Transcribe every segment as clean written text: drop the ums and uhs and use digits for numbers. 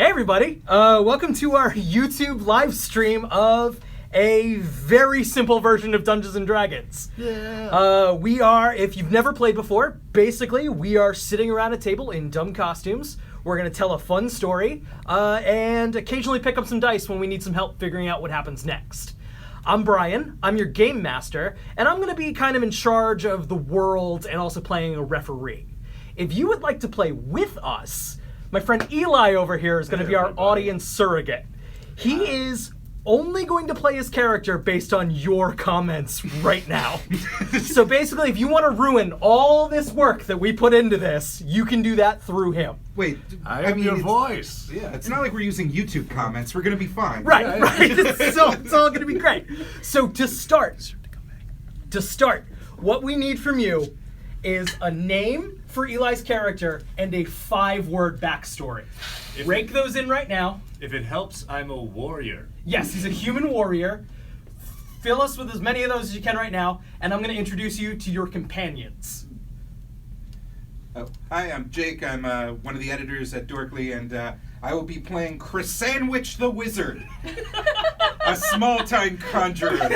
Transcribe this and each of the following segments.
Hey everybody, welcome to our YouTube live stream of a very simple version of Dungeons & Dragons. Yeah. We are, if you've never played before, basically we are sitting around a table in dumb costumes. We're going to tell a fun story and occasionally pick up some dice when we need some help figuring out what happens next. I'm Brian, I'm your game master, and I'm going to be kind of in charge of the world and also playing a referee. If you would like to play with us, my friend Eli over here is going to be our audience surrogate. He is only going to play his character based on your comments right now. So basically, if you want to ruin all this work that we put into this, you can do that through him. Wait, I am your voice. Yeah, it's not like we're using YouTube comments. We're gonna be fine. Right, right. It's all going to be great. So to start, what we need from you is a name for Eli's character and a 5-word backstory. Rake those in right now. If it helps, I'm a warrior. Yes, he's a human warrior. Fill us with as many of those as you can right now, and I'm going to introduce you to your companions. Oh, hi, I'm Jake. I'm one of the editors at Dorkly, and I will be playing Chris Sandwich the Wizard, a small-time conjurer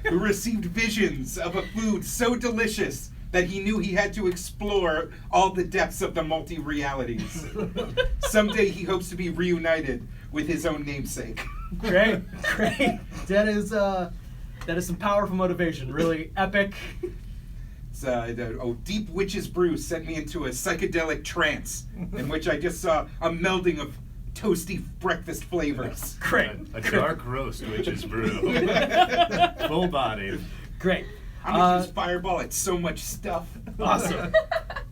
who received visions of a food so delicious that he knew he had to explore all the depths of the multi-realities. Someday he hopes to be reunited with his own namesake. Great. That is some powerful motivation. Really epic. Deep Witch's Brew sent me into a psychedelic trance in which I just saw a melding of toasty breakfast flavors. Great. A dark roast witch's brew. Full-bodied. Great. I'm gonna use Fireball at so much stuff. Awesome.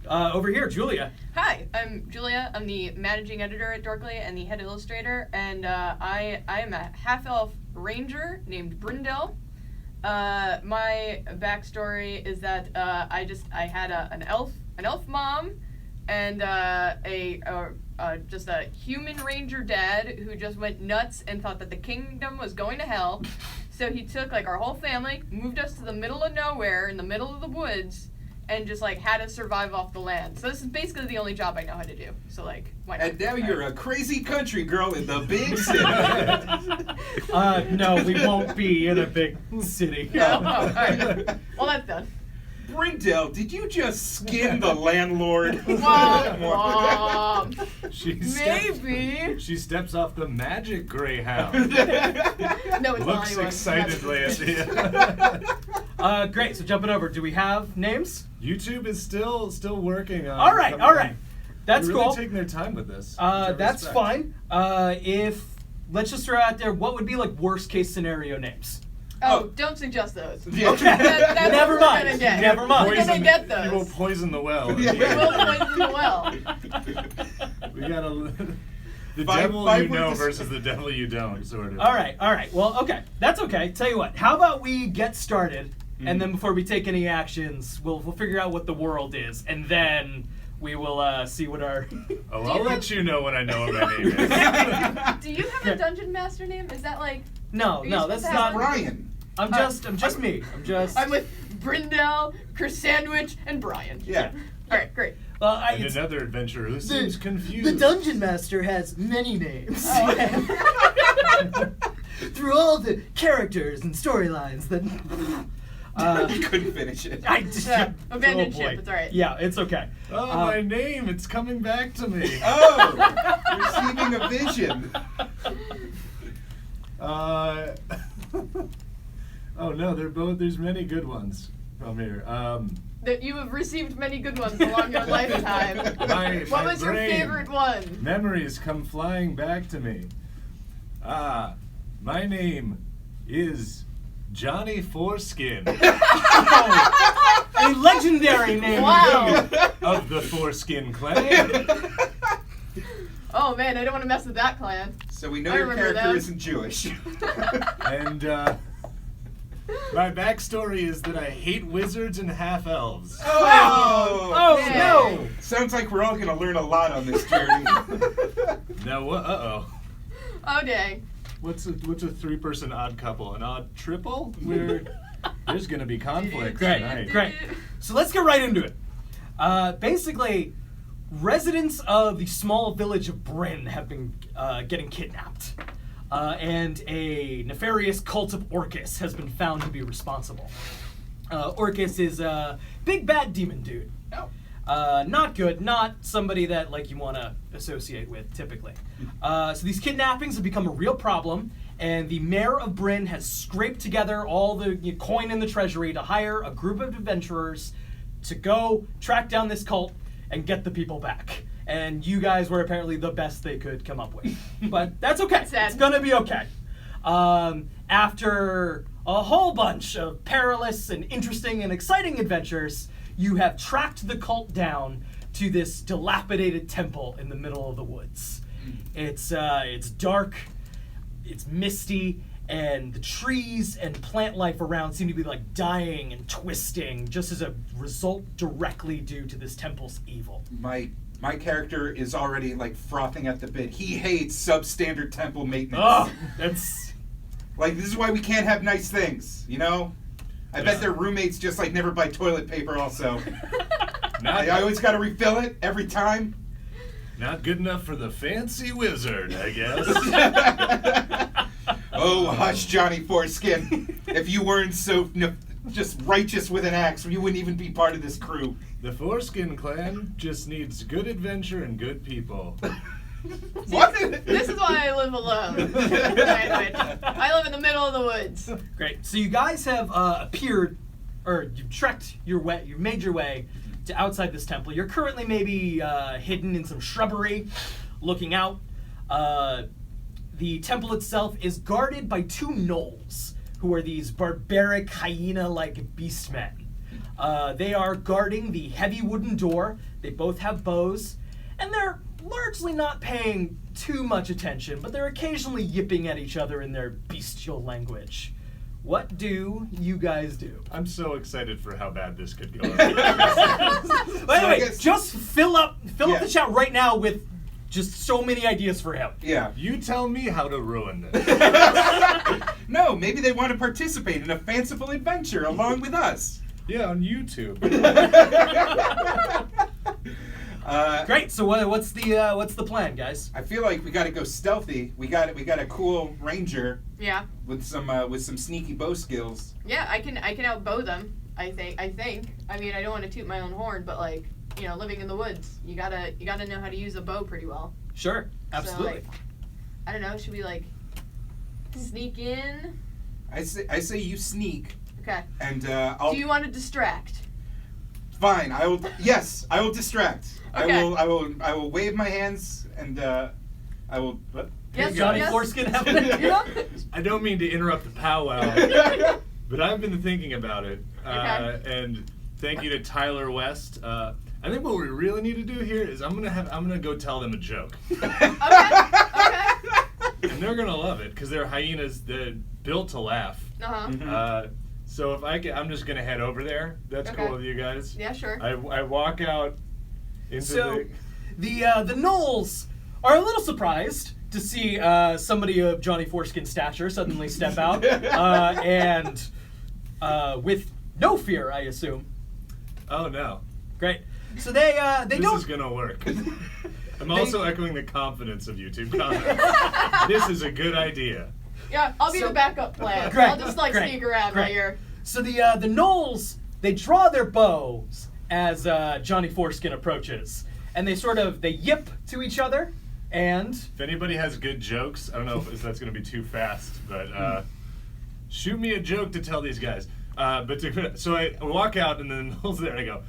Over here, Julia. Hi, I'm Julia. I'm the managing editor at Dorkly and the head illustrator, and I am a half-elf ranger named Brindel. My backstory is that I had an elf mom and just a human ranger dad who just went nuts and thought that the kingdom was going to hell. So he took like our whole family, moved us to the middle of nowhere in the middle of the woods, and just like had us survive off the land. So this is basically the only job I know how to do. So like, why not? And now you're a crazy country girl in the big city. No, we won't be in a big city. No? Oh, all right. Well, that's done. Brindel, did you just skin the landlord? Womp Maybe. She steps off the magic greyhound. No, it's Looks not excitedly at you. Great. So jumping over, do we have names? YouTube is still working on. All right. That's They're really cool. taking their time with this. That's fine. If let's just throw out there, what would be like worst case scenario names? Oh, don't suggest those. Yeah. Okay. That's Never what we're mind. gonna get. Never mind. We're gonna get those. You will poison the well. Yeah. We will poison the well. We gotta. The Five devil you know words. versus the devil you don't, sort of. All right. Well, okay. That's okay. Tell you what. How about we get started, and then before we take any actions, we'll figure out what the world is, and then we will see what our. Oh, I'll let you know when I know what my name is. Do you have a dungeon master name? Is that like? No, Are you that's supposed to not. have Brian. I'm just me. I'm with Brindel, Chris Sandwich, and Brian. Yeah. All right, great. Well, And another adventurer who seems confused. The dungeon master has many names. Oh. Through all the characters and storylines that. You couldn't finish it. I just Yeah, abandoned oh boy. ship. It's all right. Yeah, it's okay. Oh, my name! It's coming back to me. Oh, receiving a vision. Oh no, they're both. There's many good ones from here. That you have received many good ones along your lifetime. What my was your brain. favorite one? Memories come flying back to me. My name is Johnny Foreskin. A legendary name. Wow. Of the Foreskin clan. Oh man, I don't want to mess with that clan. So we know I your remember character them. isn't Jewish. And my backstory is that I hate wizards and half-elves. Oh Yay. no! Sounds like we're all gonna learn a lot on this journey. Now what? Oh dang. What's a 3-person odd couple? An odd triple? Where there's gonna be conflict Great. tonight. Great. So let's get right into it. Basically, residents of the small village of Bryn have been getting kidnapped. And a nefarious cult of Orcus has been found to be responsible. Orcus is a big bad demon dude. Oh. Not good, not somebody that like you want to associate with typically. So these kidnappings have become a real problem, and the mayor of Bryn has scraped together all the coin in the treasury to hire a group of adventurers to go track down this cult and get the people back. And you guys were apparently the best they could come up with. But that's okay. It's gonna be okay. After a whole bunch of perilous and interesting and exciting adventures, you have tracked the cult down to this dilapidated temple in the middle of the woods. It's dark, it's misty, and the trees and plant life around seem to be like dying and twisting just as a result directly due to this temple's evil. My character is already like frothing at the bit. He hates substandard temple maintenance. Oh, that's like, this is why we can't have nice things, you know? I bet their roommates just like never buy toilet paper also. I always gotta refill it every time. Not good enough for the fancy wizard, I guess. Oh, hush, Johnny Foreskin. If you weren't so just righteous with an axe, you wouldn't even be part of this crew. The Foreskin clan just needs good adventure and good people. What? This is why I live alone. I live in the middle of the woods. great. So you guys have appeared, or you've trekked your way, you've made your way to outside this temple. You're currently maybe hidden in some shrubbery, looking out. The temple itself is guarded by two gnolls, who are these barbaric hyena-like beastmen. They are guarding the heavy wooden door. They both have bows, and they're largely not paying too much attention, but they're occasionally yipping at each other in their bestial language. What do you guys do? I'm so excited for how bad this could go. Wait, just fill up the chat right now with just so many ideas for him. Yeah. You tell me how to ruin this. No, maybe they want to participate in a fanciful adventure along with us. Yeah, on YouTube. Great. So what's the plan, guys? I feel like we got to go stealthy. We got a cool ranger. Yeah. With some sneaky bow skills. Yeah, I can outbow them. I think. I mean, I don't want to toot my own horn, but like, you know, living in the woods, you gotta know how to use a bow pretty well. Sure. Absolutely. So, like, I don't know. Should we like sneak in? I say you sneak. Okay. And I'll. Do you want to distract? Fine. I will. Yes, I will distract. Okay. I will wave my hands and I will. What? Yes, Johnny yes. Foreskin happening? Yeah. I don't mean to interrupt the powwow, but I've been thinking about it. Okay. And thank you to Tyler West. I think what we really need to do here is I'm gonna go tell them a joke. Okay. And they're gonna love it because they're hyenas. They're built to laugh. Uh-huh. So if I'm just gonna head over there. That's Okay. cool with you guys. Yeah, sure. I walk out into So the gnolls are a little surprised to see somebody of Johnny Foreskin's stature suddenly step out, and with no fear, I assume. Oh no. Great. So they This don't. is gonna work. I'm also echoing the confidence of YouTube comments. This is a good idea. Yeah, I'll be So- the backup plan. Great, I'll just like great, sneak around great. right here. So the gnolls, they draw their bows as Johnny Foreskin approaches, and they yip to each other, and If anybody has good jokes, I don't know if that's going to be too fast, but shoot me a joke to tell these guys. So I walk out, and then Noel's there, and I go,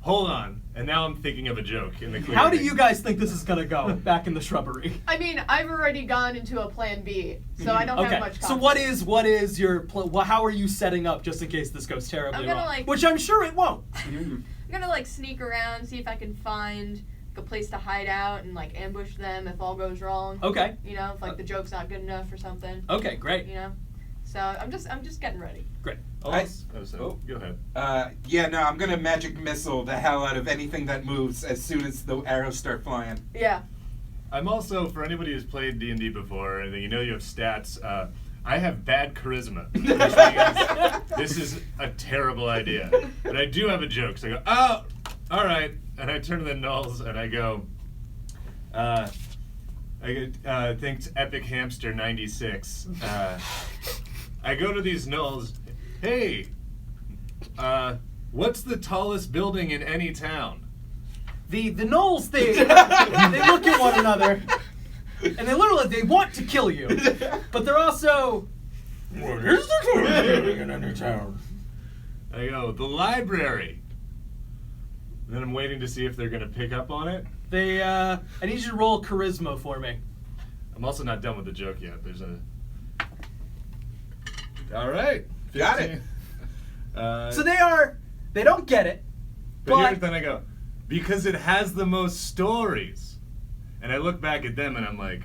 hold on. And now I'm thinking of a joke in the clearing. how do you guys think this is gonna go back in the shrubbery? I mean, I've already gone into a plan B, so I don't Okay. have much confidence. So what is your how are you setting up just in case this goes terribly I'm gonna, wrong? like- Which I'm sure it won't. I'm gonna like sneak around, see if I can find a place to hide out and like ambush them if all goes wrong. Okay. You know, if like the joke's not good enough or something. Okay. Great. You know, so I'm just getting ready. Great. Go ahead. I'm gonna magic missile the hell out of anything that moves as soon as the arrows start flying. Yeah. I'm also, for anybody who's played D&D before, and you know you have stats, I have bad charisma, which means this is a terrible idea. But I do have a joke, so I go, oh, all right, and I turn to the gnolls and I go, thanks Epic Hamster 96. I go to these gnolls, hey, what's the tallest building in any town? The gnolls, they look at one another, and they want to kill you, but they're also, what is the tallest building in any town? I go, the library. And then I'm waiting to see if they're gonna pick up on it. I need you to roll charisma for me. I'm also not done with the joke yet. There's a. All right, 15. Got it. So they don't get it, but then I go, because it has the most stories. And I look back at them and I'm like,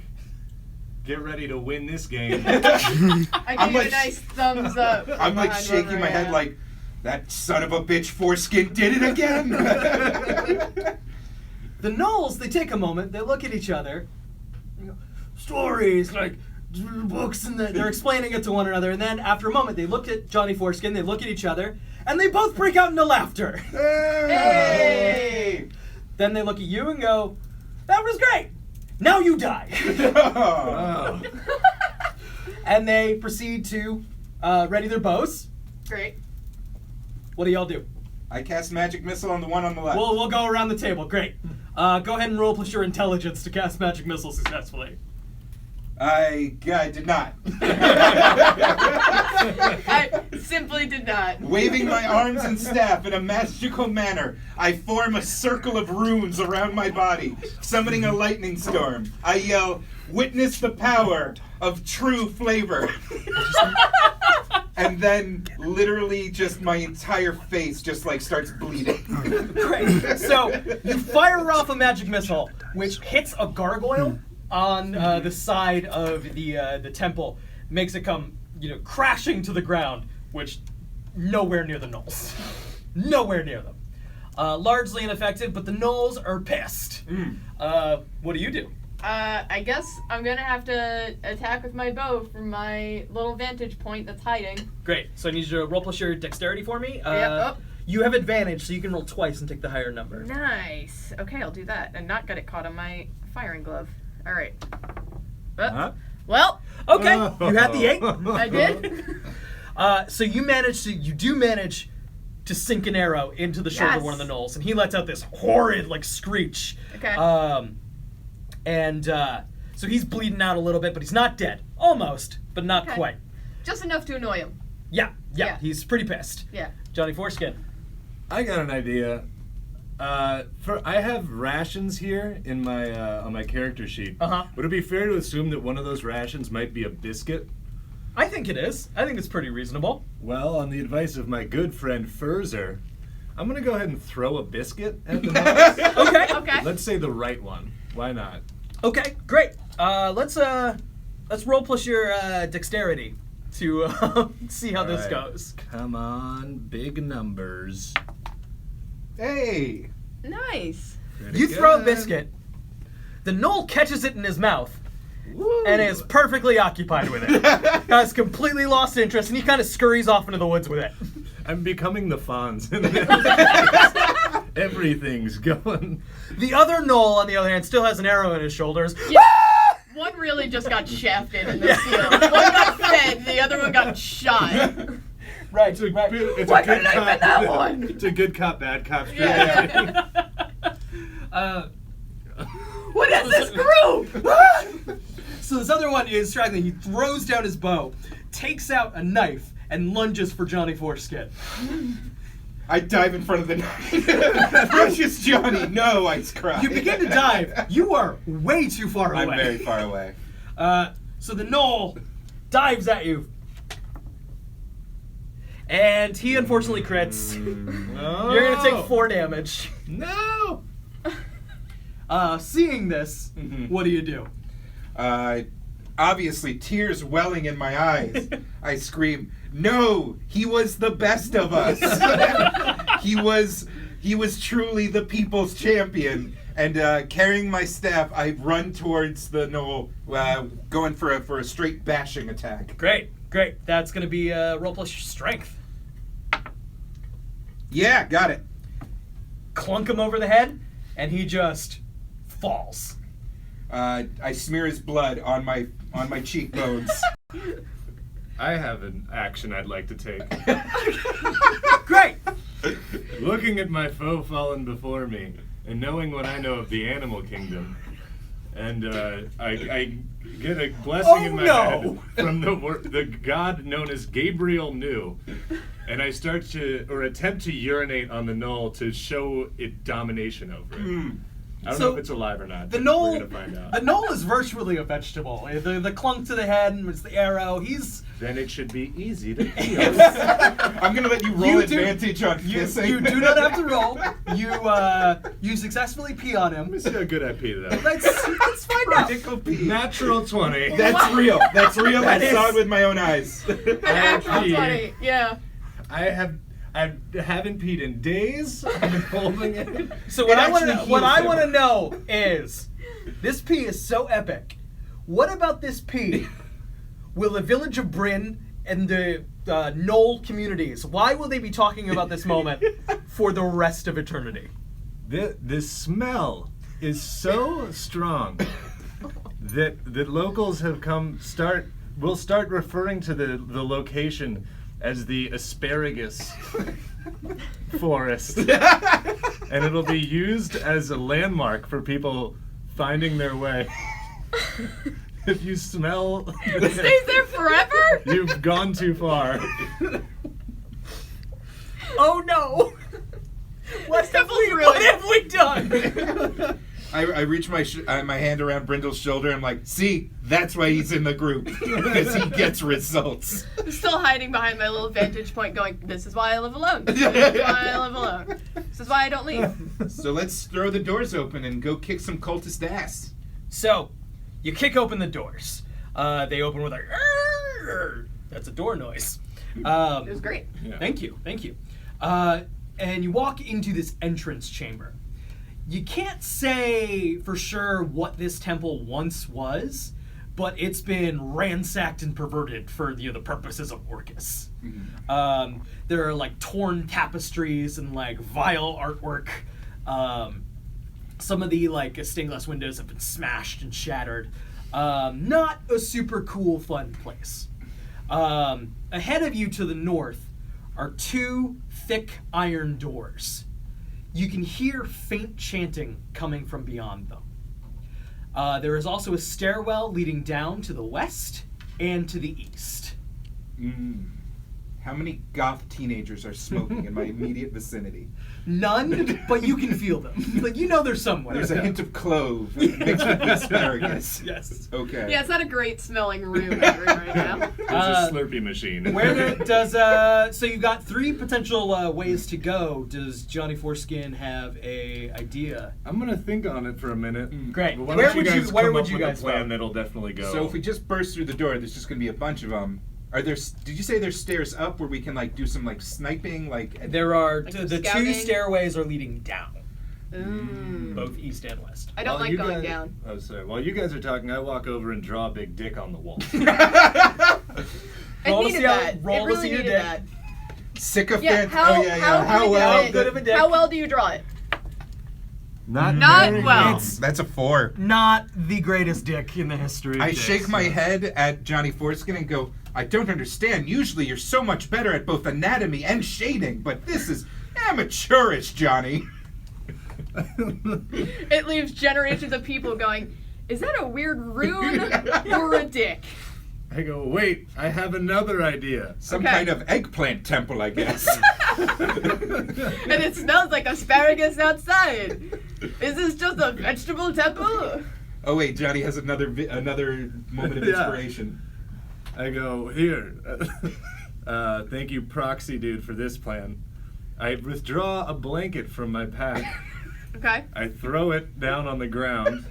get ready to win this game. I I'm give you like- a nice thumbs up. I'm like behind shaking wherever my I head am. like, that son of a bitch foreskin did it again. the gnolls, they take a moment, they look at each other, they go, stories, like books, and they're explaining it to one another, and then after a moment, they look at Johnny Foreskin, they look at each other, and they both break out into laughter. Hey! Then they look at you and go, that was great! Now you die! Oh. And they proceed to ready their bows. Great. What do y'all do? I cast magic missile on the one on the left. We'll go around the table. Great. Go ahead and roll plus your intelligence to cast magic missile successfully. I did not. I simply did not. Waving my arms and staff in a magical manner, I form a circle of runes around my body, summoning a lightning storm. I yell, "Witness the power of true flavor." And then, literally, just my entire face just like starts bleeding. Great. So you fire off a magic missile, which hits a gargoyle on the side of the temple, makes it come, crashing to the ground, which nowhere near the gnolls. Nowhere near them. Largely ineffective, but the gnolls are pissed. What do you do? I guess I'm gonna have to attack with my bow from my little vantage point that's hiding. Great. So I need you to roll plus your dexterity for me. Yep. You have advantage, so you can roll twice and take the higher number. Nice. Okay, I'll do that and not get it caught on my firing glove. All right. Huh? Well, Okay, you had the 8. I did. So you do manage to sink an arrow into the shoulder of one of the Yes. gnolls, and he lets out this horrid screech. Okay. So he's bleeding out a little bit, but he's not dead. Almost, but not Okay. quite. Just enough to annoy him. Yeah, Yeah. he's pretty pissed. Yeah. Johnny Foreskin. I got an idea. I have rations here in my on my character sheet. Uh-huh. Would it be fair to assume that one of those rations might be a biscuit? I think it is. I think it's pretty reasonable. Well, on the advice of my good friend Furzer, I'm gonna go ahead and throw a biscuit at the mouse. Okay. Okay. Let's say the right one. Why not? Okay, great. Let's roll plus your dexterity to see how this All right. goes. Come on, big numbers. Hey! Nice. Pretty You throw a good. biscuit. The gnoll catches it in his mouth Woo. and is perfectly occupied with it. Has completely lost interest, and he kind of scurries off into the woods with it. I'm becoming the Fonz. Everything's going. The other gnoll, on the other hand, still has an arrow in his shoulders. Yeah. One really just got shafted in the field. One got fed, the other one got shot. Right, It's a right. good Why cop. couldn't I fit that one? It's a good cop, bad cop strategy. Yeah. What is this group? So this other one is straggling. He throws down his bow, takes out a knife, and lunges for Johnny Foreskin. I dive in front of the knife. Precious Johnny, no, I cry. You begin to dive. You are way too far away. I'm very far away. So the gnoll dives at you. And he unfortunately crits. Oh. You're going to take 4 damage. No. Seeing this, what do you do? Obviously, tears welling in my eyes. I scream, "No, he was the best of us. He was truly the people's champion." And carrying my staff, I run towards the gnoll, going for a straight bashing attack. Great. That's going to be roll plus your strength. Yeah, got it. clunk him over the head, and he just falls. I smear his blood on my cheekbones. I have an action I'd like to take. Great! Looking at my foe fallen before me, and knowing what I know of the animal kingdom, and I get a blessing in my head from the god known as Gabriel Nu, and I start to, or attempt to urinate on the knoll to show it domination over it. I don't know if it's alive or not. The but knoll, we're gonna find out. the knoll is virtually a vegetable. The clunk to the head and it's the arrow. Then it should be easy to kill. I'm gonna let you roll advantage on kissing. You do not have to roll. You successfully pee on him. Let me see how good I pee though. Let's find out. Critical pee. Natural 20. That's real. That's real. That I saw is- it with my own eyes. An actual pee. 20. Yeah. I haven't peed in days. I've been holding it. So what It I want actually to heals him. know is, this pee is so epic. What about this pee will the village of Bryn and the Knoll communities, why will they be talking about this moment for the rest of eternity? The smell is so strong that locals have will start referring to the location as the asparagus forest. And it'll be used as a landmark for people finding their way. If you smell It stays there forever? you've gone too far. Oh no! What have we done? I reach my hand around Brindle's shoulder. I'm like, see, that's why he's in the group, because he gets results. I'm still hiding behind my little vantage point going, this is why I live alone. This is why I live alone. This is why I don't leave. So let's throw the doors open and go kick some cultist ass. So, you kick open the doors. They open with a "Arr!" That's a door noise. It was great. Yeah. Thank you. And you walk into this entrance chamber. You can't say for sure what this temple once was, but it's been ransacked and perverted for the purposes of Orcus. Mm-hmm. There are like torn tapestries and like vile artwork. Some of the like stained glass windows have been smashed and shattered. Not a super cool, fun place. Ahead of you to the north are two thick iron doors. You can hear faint chanting coming from beyond them. There is also a stairwell leading down to the west and to the east. How many goth teenagers are smoking in my immediate vicinity? None, but you can feel them. Like, you know they're somewhere. There's a hint of clove mixed with asparagus. Yes. Okay. Yeah, it's not a great smelling room right now. There's a Slurpee machine. So you've got three potential ways to go. Does Johnny Foreskin have a idea? I'm gonna think on it for a minute. Great. But why Where don't would you- guys where come would up you with guys a plan go? that'll definitely go? So if we just burst through the door, there's just gonna be a bunch of them. Are there? Did you say there's stairs up where we can like do some like sniping? Like There are Like the two scouting? stairways are leading down, Mm. both east and west. I don't While like you going guys- down. Oh, sorry. While you guys are talking, I walk over and draw a big dick on the wall. I Roll to needed see how- that. roll It to really see your needed dick. that. sycophant. Yeah, how, oh yeah, yeah. how good of a dick? How well do you draw it? Not Not well. That's a 4. Not the greatest dick in the history of I dicks. shake my head at Johnny Foreskin and go, I don't understand. Usually you're so much better at both anatomy and shading, but this is amateurish, Johnny. It leaves generations of people going, is that a weird rune or a dick? I go, wait, I have another idea. Some Okay. kind of eggplant temple, I guess. And it smells like asparagus outside. Is this just a vegetable temple? Oh wait, Johnny has another moment of Yeah. inspiration. I go, here. Thank you, proxy dude, for this plan. I withdraw a blanket from my pack. Okay, I throw it down on the ground.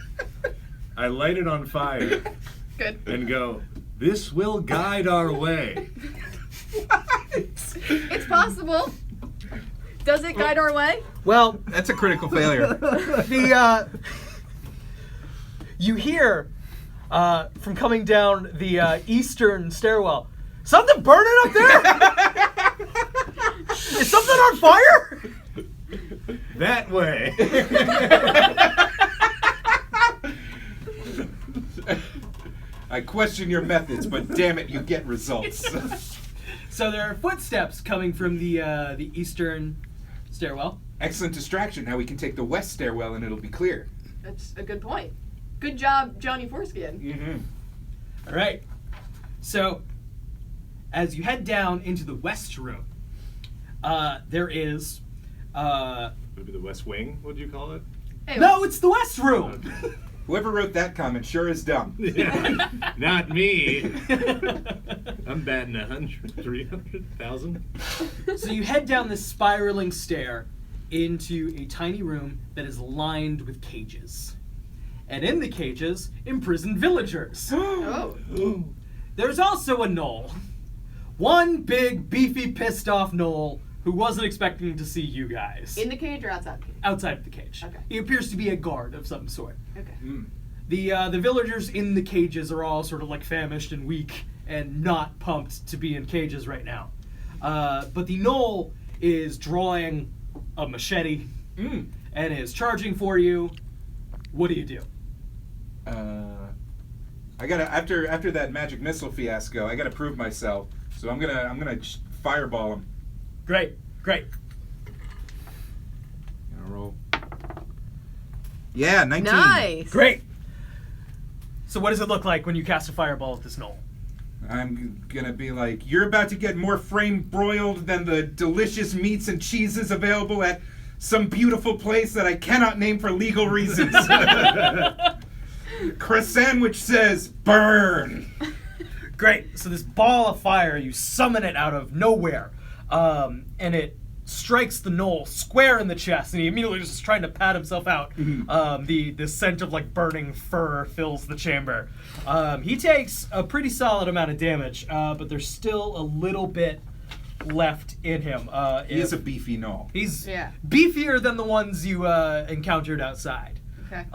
I light it on fire good. and go, this will guide our way. It's possible. Does it guide our way? Well, That's a critical failure. you hear from coming down the eastern stairwell, something burning up there? Is something on fire? That way. I question your methods, but damn it, you get results. So there are footsteps coming from the eastern stairwell. Excellent distraction. Now we can take the west stairwell and it'll be clear. That's a good point. Good job, Johnny Foreskin. Mm-hmm. All right. So as you head down into the west room, there is. Would be the West Wing, would you call it? Hey, No, it's the west room. Okay. Whoever wrote that comment sure is dumb. Yeah. Not me. I'm batting 100, 300,000. So you head down this spiraling stair into a tiny room that is lined with cages. And in the cages, imprisoned villagers. Oh. There's also a gnoll. One big, beefy, pissed off gnoll who wasn't expecting to see you guys. In the cage or outside the cage? Outside of the cage. Okay. He appears to be a guard of some sort. Okay. Mm. The villagers in the cages are all sort of like famished and weak and not pumped to be in cages right now. But the gnoll is drawing a machete and is charging for you. What do you do? I gotta after that magic missile fiasco, I gotta prove myself. So I'm gonna fireball him. Great. Gonna roll. Yeah, 19. Nice. Great. So what does it look like when you cast a fireball at this gnoll? I'm gonna be like, you're about to get more frame broiled than the delicious meats and cheeses available at some beautiful place that I cannot name for legal reasons. Chris Sandwich says, burn! Great. So this ball of fire, you summon it out of nowhere, and it strikes the gnoll square in the chest, and he immediately is just trying to pat himself out. The scent of like burning fur fills the chamber. He takes a pretty solid amount of damage, but there's still a little bit left in him. He is a beefy gnoll. He's Yeah. beefier than the ones you encountered outside. Okay.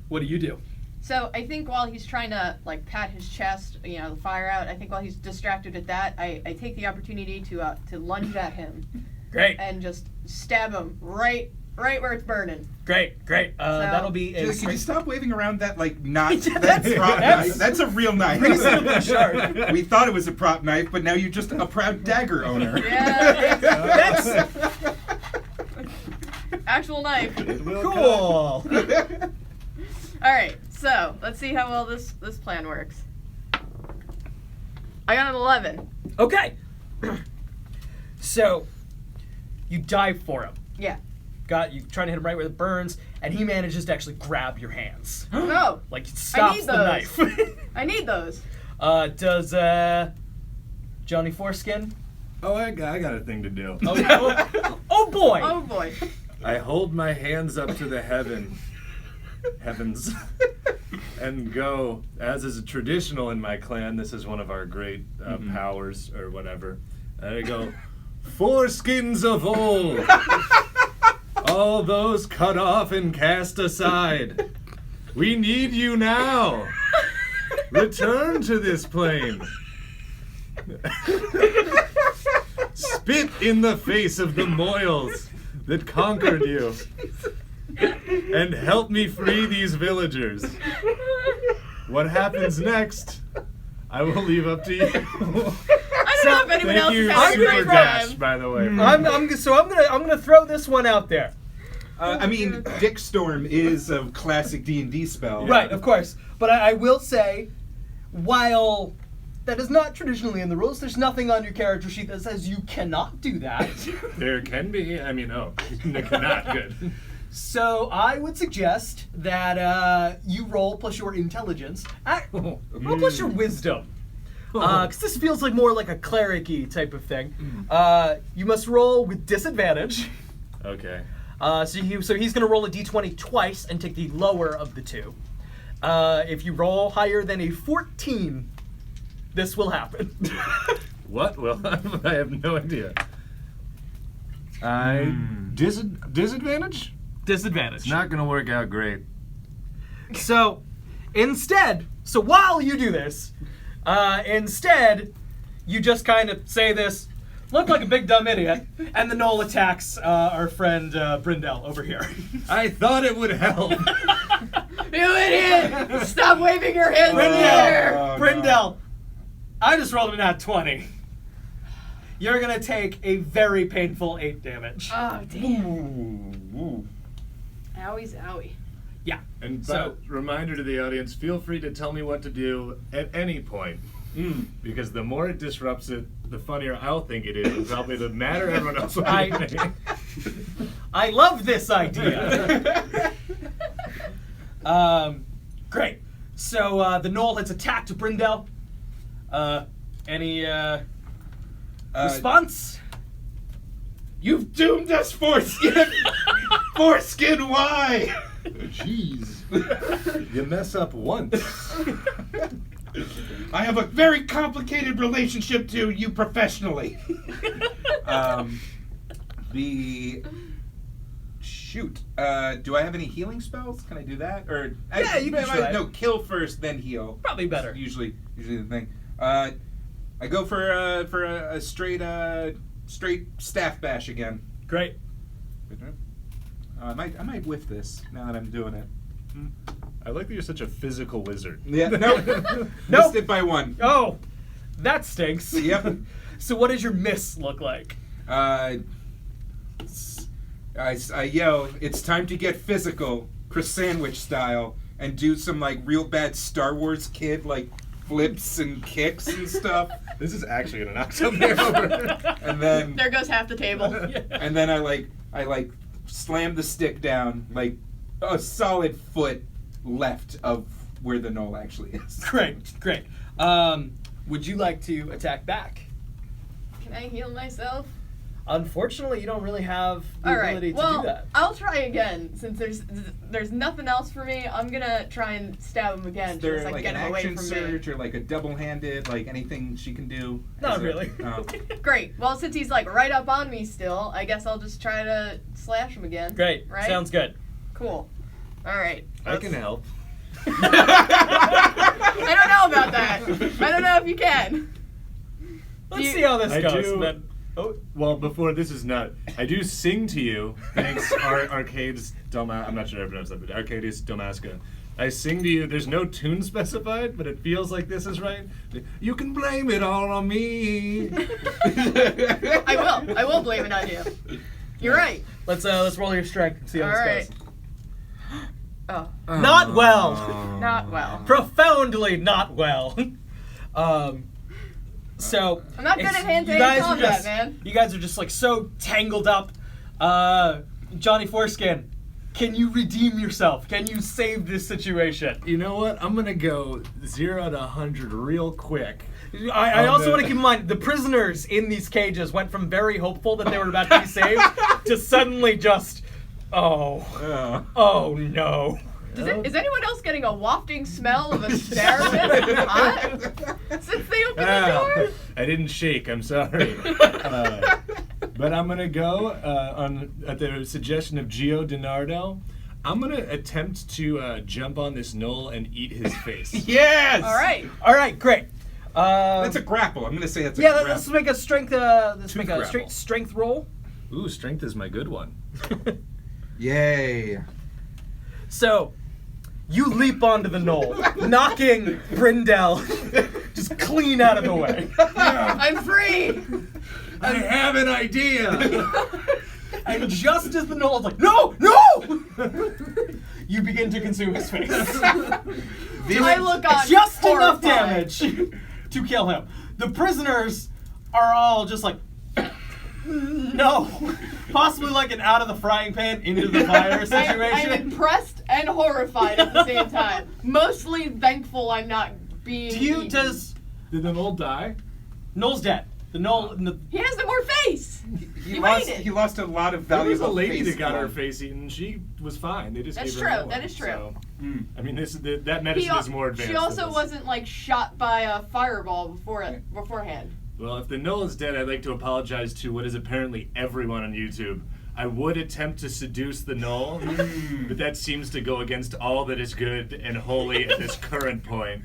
What do you do? So I think while he's trying to like pat his chest, you know, the fire out, I think while he's distracted at that, I take the opportunity to lunge at him Great, and just stab him right where it's burning. great. That'll be a Can you stop waving around that like not Yeah, that that's- prop that's- knife? That's a real knife. reasonably sharp. We thought it was a prop knife, but now you're just a proud dagger owner. Yeah, That's actual knife. It will cool. All right, so let's see how well this plan works. I got an 11. Okay. So you dive for him. Yeah. You trying to hit him right where it burns, and he manages to actually grab your hands. No, Like it stops need the those. knife. I need those. Does Johnny Foreskin? Oh, I got a thing to do. Oh boy. Oh boy. I hold my hands up to the heavens, and go, as is traditional in my clan, this is one of our great powers, or whatever. And I go, foreskins of old, all those cut off and cast aside. We need you now. Return to this plane. Spit in the face of the moils that conquered you. And help me free these villagers. What happens next, I will leave up to you. I don't know if anyone Thank else you, has had a Super great Dash, time. by the way. I'm gonna throw this one out there. I mean, Dick Storm is a classic D&D spell. Right, of course. But I will say, while that is not traditionally in the rules, there's nothing on your character sheet that says you cannot do that. There can be. I mean, not good. So I would suggest that you roll plus your intelligence, well, plus your wisdom. Because this feels like more like a cleric-y type of thing. You must roll with disadvantage. Okay. So he's going to roll a d20 twice and take the lower of the two. If you roll higher than a 14, this will happen. What? Well, I have no idea. Disadvantage? Disadvantage. It's not going to work out great. So while you do this, instead, you just kind of say this, look like a big dumb idiot. And the Knoll attacks our friend Brindell over here. I thought it would help. You idiot! Stop waving your hands in the air! Brindell, I just rolled a nat 20. You're gonna take a very painful 8 damage. Oh, damn. Ooh. Owie zowie. Yeah. And So- reminder to the audience, feel free to tell me what to do at any point. Because the more it disrupts it, the funnier I'll think it is. And probably the madder everyone else will be. I love this idea. Great. So the Knoll has attacked Brindell. Any response? You've doomed us, Foreskin! Foreskin, why? Jeez. You mess up once. I have a very complicated relationship to you professionally. Shoot. Do I have any healing spells? Can I do that? Or Yeah, you can try. No, kill first, then heal. Probably better. That's usually the thing. I go for a straight staff bash again. Great. I might whiff this now that I'm doing it. I like that you're such a physical wizard. Yeah. Nope. Missed it by 1. Oh, that stinks. Yep. So what does your miss look like? I yell, "It's time to get physical, Chris Sandwich style, and do some like real bad Star Wars kid like flips and kicks and stuff." This is actually gonna knock something over. And then There goes half the table. and then I slam the stick down like a solid foot left of where the Knoll actually is. Great. Would you like to attack back? Can I heal myself? Unfortunately, you don't really have the All right. ability to Well, do that. I'll try again. Since there's nothing else for me, I'm gonna try and stab him again. Is there Just like get an him away action from surge or like a double-handed, like anything she can do? Not Is it- really. Oh. me. Great. Well, since he's like right up on me still, I guess I'll just try to slash him again. Great. Right? Sounds good. Cool. All right. I can help. I don't know about that. I don't know if you can. Let's You- see how this I goes. do- Then. Oh, Well, before this is not, I do sing to you. Thanks, Arcades I'm not sure I pronounced that, but Arcadius Domasca. I sing to you. There's no tune specified, but it feels like this is right. You can blame it all on me. I will blame it on you. You're right. let's roll your strength and see how All this right. goes. Oh, Not well. not well. Profoundly not well. So I'm not good it's- at hand-to-hand you guys are combat, just- man. You guys are just like so tangled up. Johnny Foreskin, can you redeem yourself? Can you save this situation? You know what? I'm gonna go 0 to 100 real quick. I Oh, also no. want to keep in mind the prisoners in these cages went from very hopeful that they were about to be saved to suddenly just, oh no. Is anyone else getting a wafting smell of asparagus and hot since they opened the door? I didn't shake. I'm sorry. But I'm gonna go at the suggestion of Gio DiNardo. I'm gonna attempt to jump on this Knoll and eat his face. Yes. All right. All right, great. That's a grapple. I'm gonna say that's a Yeah, grapple. let's make a strength. Let's make a grapple. strength roll. Ooh, strength is my good one. Yay. So, you leap onto the Knoll, knocking Brindell just clean out of the way. I'm free. I have an idea. And just as the Knoll is like, no, no, you begin to consume his face. I look on Just enough horrified. damage to kill him. The prisoners are all just like, no. Possibly like an out of the frying pan into the fire I'm situation. impressed and horrified at the same time. Mostly thankful I'm not being. eaten. Did the Knoll die? Knoll's dead. The Knoll. He has no more face. He You lost. made it. He lost a lot of There was valuable. a lady face that got her blood. face eaten. She was fine. They just That's gave her true. more. That is true. So, I mean, that medicine is more advanced. She also than this. wasn't like shot by a fireball beforehand. Well, if the Knoll is dead, I'd like to apologize to what is apparently everyone on YouTube. I would attempt to seduce the Knoll, but that seems to go against all that is good and holy at this current point.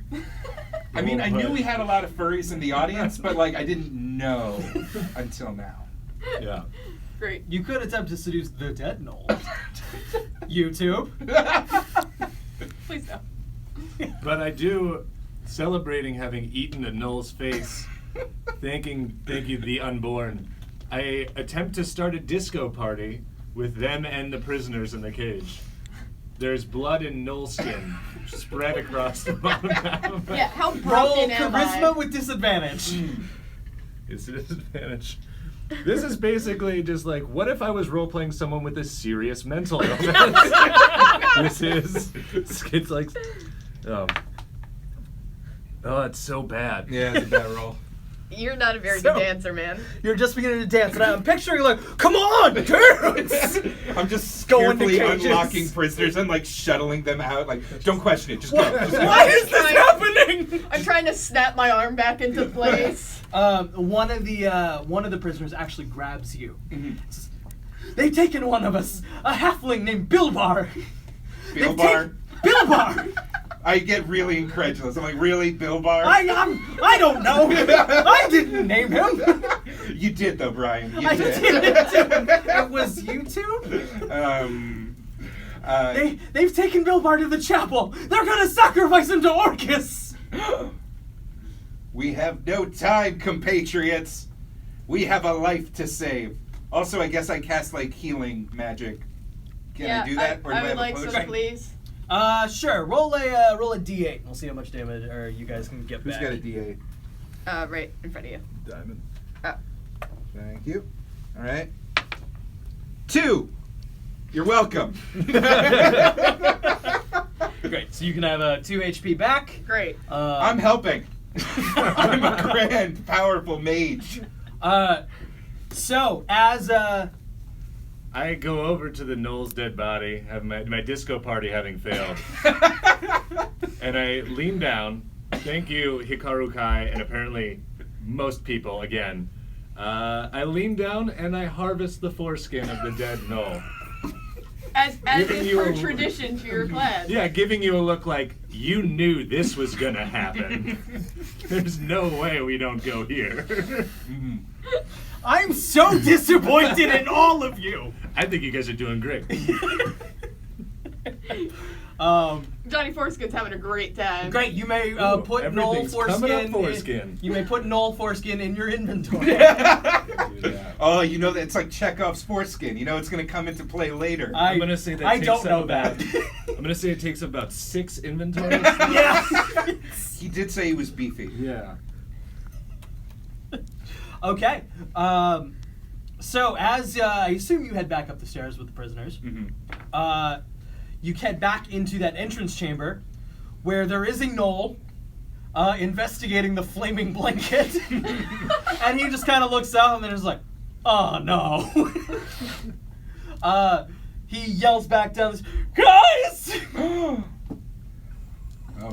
I mean, I knew But- we had a lot of furries in the audience, but like I didn't know until now. Yeah. Great. You could attempt to seduce the dead Noel. YouTube. Please no. But I do, celebrating having eaten a Null's face, thank you, the unborn. I attempt to start a disco party with them and the prisoners in the cage. There's blood and Null skin spread across the bottom half of it. Yeah, how Roll broken am charisma I? with disadvantage. It's a disadvantage. This is basically just like, what if I was role-playing someone with a serious mental illness? It's like, oh, it's so bad. Yeah, it's a bad roll. You're not a very So- good dancer, man. You're just beginning to dance, and I'm picturing like, come on, dance! I'm just Going to carefully cages. unlocking prisoners and like shuttling them out. Like, don't question it, just go. Just go. Why is this happening? I'm trying to snap my arm back into place. One of the prisoners actually grabs you. Mhm. Says, they've taken one of us, a halfling named Bilbar. They've Bilbar. Bilbar. I get really incredulous. I'm like, really, Bilbar? I don't know. I didn't name him. You did though, Brian. You I did. didn't. It was YouTube. They've taken Bilbar to the chapel. They're gonna sacrifice him to Orcus. We have no time, compatriots. We have a life to save. Also, I guess I cast like healing magic. Can yeah, I do that? Or do I I would have like a some, potion? please. Sure. Roll a D8. We'll see how much damage or you guys can get Who's back. got a D8? Right in front of you. Diamond. Oh. Thank you. All right. 2. You're welcome. Great. So you can have 2 HP back. Great. I'm helping. I'm a grand, powerful mage. So as I go over to the Null's dead body, have my disco party having failed, and I lean down. Thank you, Hikaru Kai, and apparently most people again. I lean down and I harvest the foreskin of the dead Null. As Giving is you per a- tradition to your clan. Yeah, giving you a look like you knew this was gonna happen. There's no way we don't go here. I'm so disappointed in all of you. I think you guys are doing great. Johnny Foreskin's having a great time. Great. You may Ooh, put Null everything's coming up foreskin. foreskin. You may put Null foreskin in your inventory. Oh, you know that it's like Chekhov's foreskin. You know it's going to come into play later. I'm gonna say that I takes don't up know about, that. I'm gonna say it takes about 6 inventories. Yeah. He did say he was beefy. Yeah. Okay. So as I assume you head back up the stairs with the prisoners, Mm-hmm. you head back into that entrance chamber where there is a Knoll investigating the flaming blanket. And he just kind of looks up and then is like, oh no. He yells back down this, guys! Oh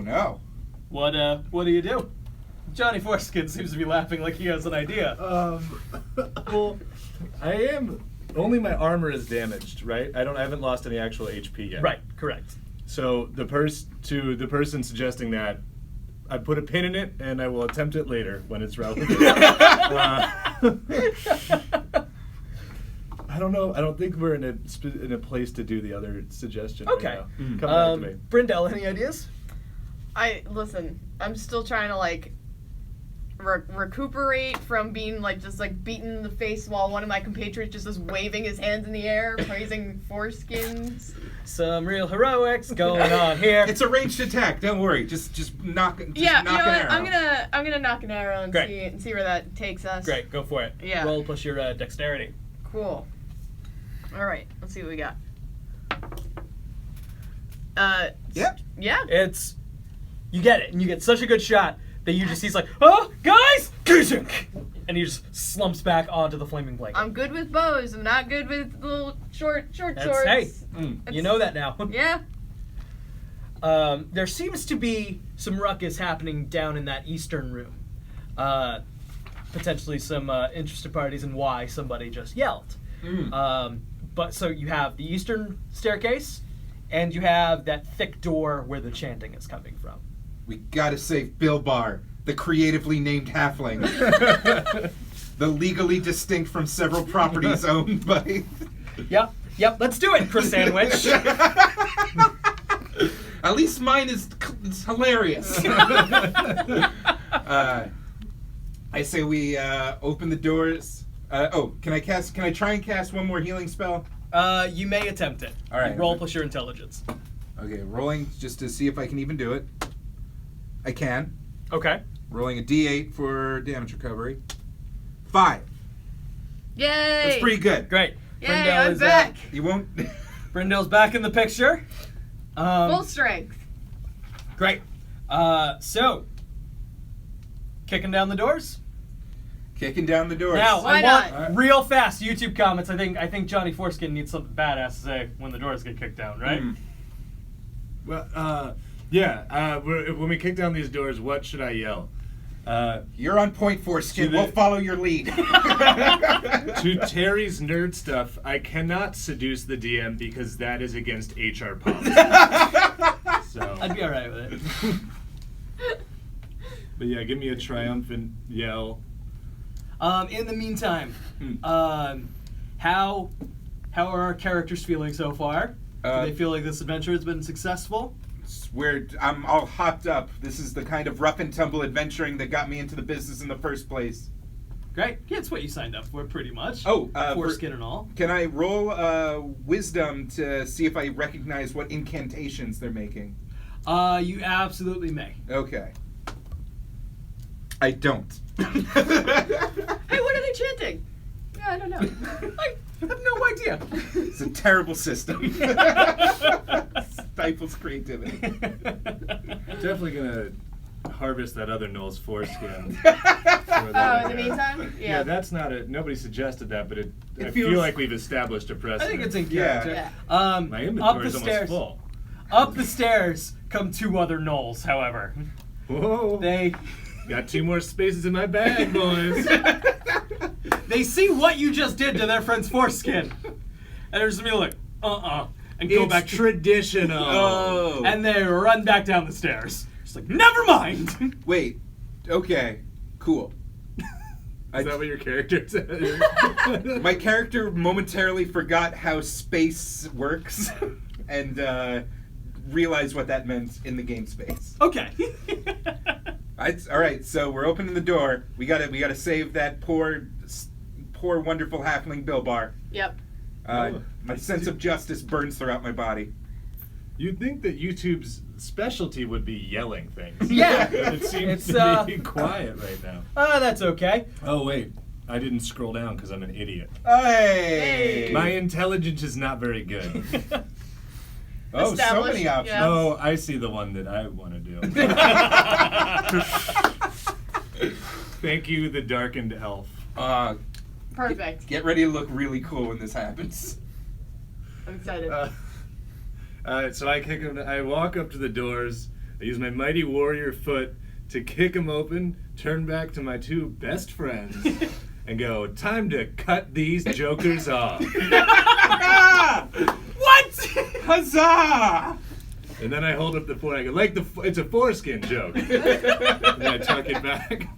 no. What do you do? Johnny Foreskin seems to be laughing like he has an idea. Well, I am. Only my armor is damaged, right? I haven't lost any actual HP yet. Right, correct. So the person suggesting that, I put a pin in it, and I will attempt it later when it's relevant. I don't know. I don't think we're in a place to do the other suggestion. Okay. Right now. Come back to me. Brindell, any ideas? Listen, I'm still trying to like recuperate from being like just like beaten in the face while one of my compatriots just is waving his hands in the air, praising foreskins. Some real heroics going on here. It's a ranged attack. Don't worry. Just knock. Just Yeah, knock you know an what? arrow. I'm gonna knock an arrow and Great. see where that takes us. Great, go for it. Yeah. Roll plus your dexterity. Cool. All right, let's see what we got. Yep. Yeah. It's you get it, and you get such a good shot that you just he's like, oh guys, and he just slumps back onto the flaming blanket. I'm good with bows. I'm not good with little short That's- swords. hey, Mm. you know that now. Yeah. There seems to be some ruckus happening down in that eastern room. Potentially some interested parties in why somebody just yelled. But so you have the eastern staircase, and you have that thick door where the chanting is coming from. We gotta save Bill Bar, the creatively named halfling. The legally distinct from several properties owned by... Yep, let's do it, Chris Sandwich. At least mine is hilarious. I say we open the doors. Can I try and cast one more healing spell? You may attempt it. All right. Roll plus your intelligence. Okay, rolling just to see if I can even do it. I can. Okay. Rolling a d8 for damage recovery. 5. Yay! That's pretty good. Great. Yay, Brindell I'm is, back. You won't... Brindell's back in the picture. Full strength. Great. So, kicking down the doors. Kicking down the doors. Now, Why I not? want real fast YouTube comments. I think Johnny Foreskin needs something badass to say when the doors get kicked down, right? Well, yeah. When we kick down these doors, what should I yell? You're on point, Foreskin. To the- We'll follow your lead. To Terry's nerd stuff, I cannot seduce the DM because that is against HR policy. So, I'd be all right with it. but yeah, give me a triumphant yell. In the meantime, how are our characters feeling so far? Do they feel like this adventure has been successful? I'm all hopped up. This is the kind of rough and tumble adventuring that got me into the business in the first place. Great. Yeah, it's what you signed up for, pretty much. Oh, foreskin and all. Can I roll wisdom to see if I recognize what incantations they're making? You absolutely may. Okay. I don't. Hey, what are they chanting? Yeah, I don't know. I have no idea. It's a terrible system. Stifles creativity. Definitely gonna harvest that other Noel's foreskin. Oh, in the meantime? Yeah, that's not a. Nobody suggested that, but I feels- feel like we've established a I precedent. think it's in Yeah. character. Yeah. My Up inventory the is almost stairs. full. Up the stairs come 2 other gnolls, however. Whoa! They Got 2 more spaces in my bag, boys. they see what you just did to their friend's foreskin. And they're just gonna be like, and go It's back to traditional. Oh. and they run back down the stairs. Just like, never mind. Wait. Okay. Cool. Is that what your character said? My character momentarily forgot how space works and realized what that meant in the game space. Okay. All right, so we're opening the door. We gotta save that poor wonderful halfling Bill Bar. Yep. My sense of justice burns throughout my body. You'd think that YouTube's specialty would be yelling things. Yeah. It seems It's, to be quiet right now. That's okay. Oh, wait. I didn't scroll down because I'm an idiot. Hey! My intelligence is not very good. Oh, so Established, many options. yeah. Oh, I see the one that I want to do. Thank you, the darkened elf. Perfect. Get ready to look really cool when this happens. I'm excited. So I walk up to the doors. I use my mighty warrior foot to kick them open, turn back to my 2 best friends, and go, time to cut these jokers off. What? Huzzah! And then I hold up the foreskin. I go, it's a foreskin joke. And then I tuck it back.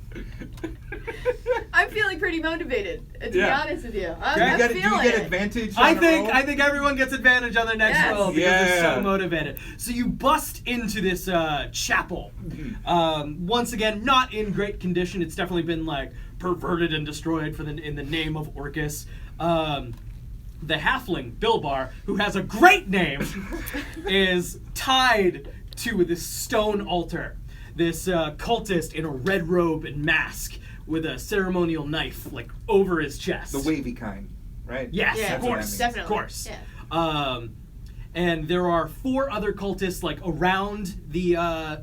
I'm feeling pretty motivated, to be Yeah. honest with you. Do I'm you feeling get it. advantage? I on a think roll? everyone gets advantage on their next Yes. roll because they're Yeah. so motivated. So you bust into this chapel. Once again, not in great condition. It's definitely been like perverted and destroyed in the name of Orcus. The halfling Bilbar, who has a great name, is tied to this stone altar. This cultist in a red robe and mask with a ceremonial knife like over his chest. The wavy kind, right? Yes, Yeah, of what that course, means. definitely. of course. Yeah. And there are 4 other cultists like around the.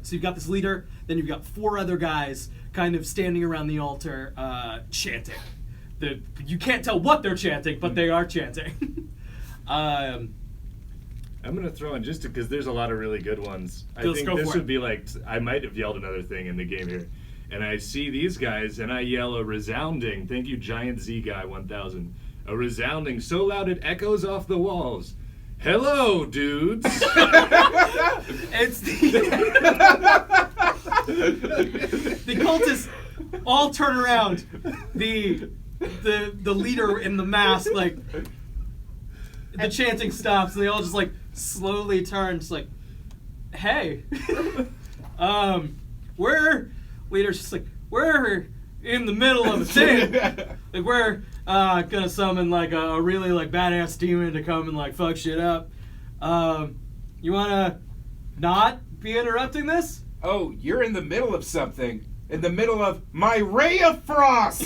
So you've got this leader, then you've got 4 other guys kind of standing around the altar, chanting. You can't tell what they're chanting, but they are chanting. I'm gonna throw in just because there's a lot of really good ones. I Let's think go this for would it. be like I might have yelled another thing in the game here, and I see these guys and I yell a resounding "Thank you, Giant Z Guy 1000." A resounding so loud it echoes off the walls. Hello, dudes. It's the. The cultists all turn around. The leader in the mask, like, the chanting stops, and they all just like slowly turn, just like, hey, leader's just like, we're in the middle of a thing. Like, we're gonna summon like a really like badass demon to come and like fuck shit up. You wanna not be interrupting this? Oh, you're in the middle of something. In the middle of my ray of frost.